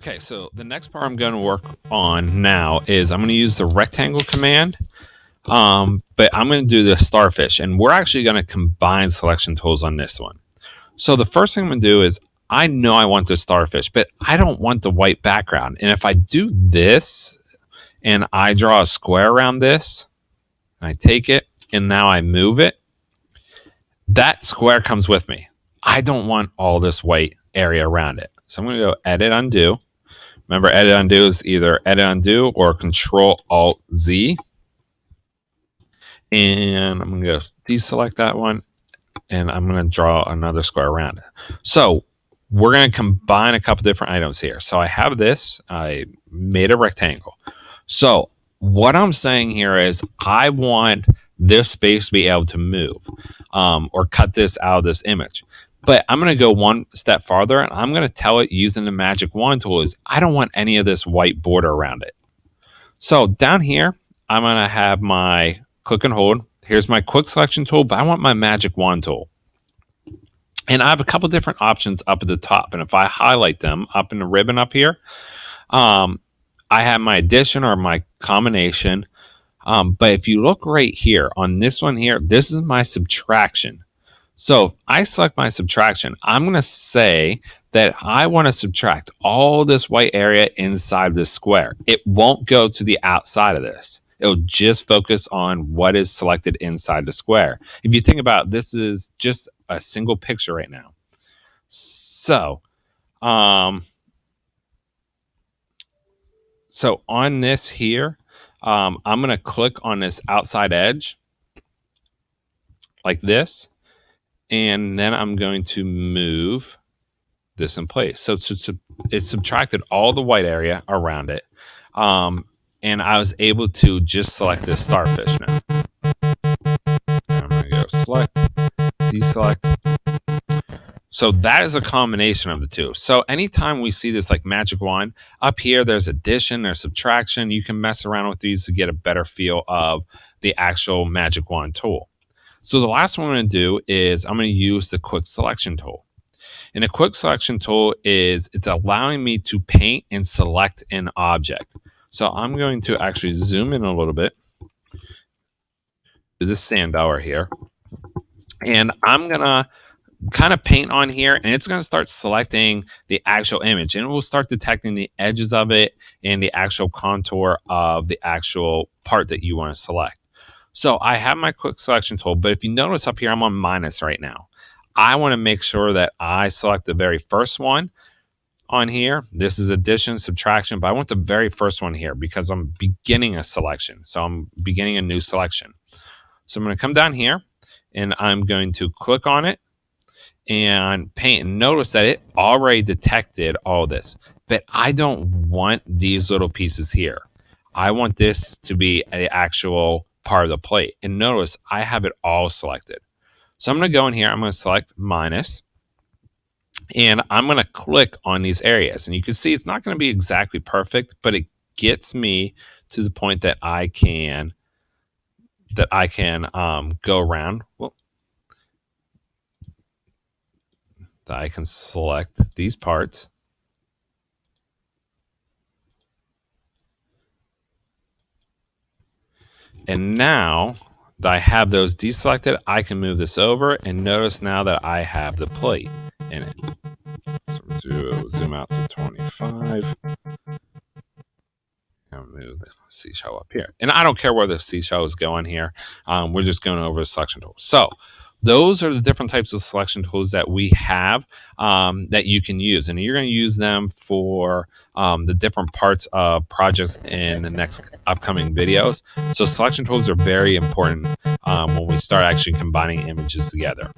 Okay, so the next part I'm going to work on now is I'm going to use the rectangle command, but I'm going to do the starfish, and we're actually going to combine selection tools on this one. So the first thing I'm going to do is I know I want the starfish, but I don't want the white background. And if I do this and I draw a square around this, and I take it and now I move it, that square comes with me. I don't want all this white area around it. So I'm going to go edit, undo. Remember, edit, undo is either edit, undo or Control, Alt, Z. And I'm going to go deselect that one, and I'm going to draw another square around it. So we're going to combine a couple different items here. So I have this. I made a rectangle. So what I'm saying here is I want this space to be able to move or cut this out of this image. But I'm going to go one step farther, and I'm going to tell it using the magic wand tool is I don't want any of this white border around it. So down here, I'm going to have my click and hold. Here's my quick selection tool, but I want my magic wand tool. And I have a couple different options up at the top. And if I highlight them up in the ribbon up here, I have my addition or my combination. But if you look right here on this one here, this is my subtraction. So if I select my subtraction, I'm going to say that I want to subtract all this white area inside this square. It won't go to the outside of this. It'll just focus on what is selected inside the square. If you think about it, this is just a single picture right now. So, so on this here, I'm going to click on this outside edge like this. And then I'm going to move this in place. So it subtracted all the white area around it. And I was able to just select this starfish now. I'm going to go select, deselect. So that is a combination of the two. So anytime we see this like magic wand, up here there's addition, there's subtraction. You can mess around with these to get a better feel of the actual magic wand tool. So the last one I'm going to do is I'm going to use the quick selection tool. And the quick selection tool is it's allowing me to paint and select an object. So I'm going to actually zoom in a little bit to the sandbar here. And I'm going to kind of paint on here, and it's going to start selecting the actual image. And it will start detecting the edges of it and the actual contour of the actual part that you want to select. So I have my quick selection tool, but if you notice up here, I'm on minus right now. I want to make sure that I select the very first one on here. This is addition, subtraction, but I want the very first one here because I'm beginning a selection. So I'm beginning a new selection. So I'm going to come down here and I'm going to click on it and paint. And notice that it already detected all this, but I don't want these little pieces here. I want this to be an actual part of the plate. And notice I have it all selected. So I'm going to go in here. I'm going to select minus. And I'm going to click on these areas. And you can see it's not going to be exactly perfect, but it gets me to the point that I can go around. Well, that I can select these parts. And now that I have those deselected, I can move this over and notice now that I have the plate in it. So we'll zoom out to 25 and move the seashell up here. And I don't care where the seashell is going here. We're just going over the selection tool. So those are the different types of selection tools that we have that you can use. And you're going to use them for the different parts of projects in the next upcoming videos. So selection tools are very important when we start actually combining images together.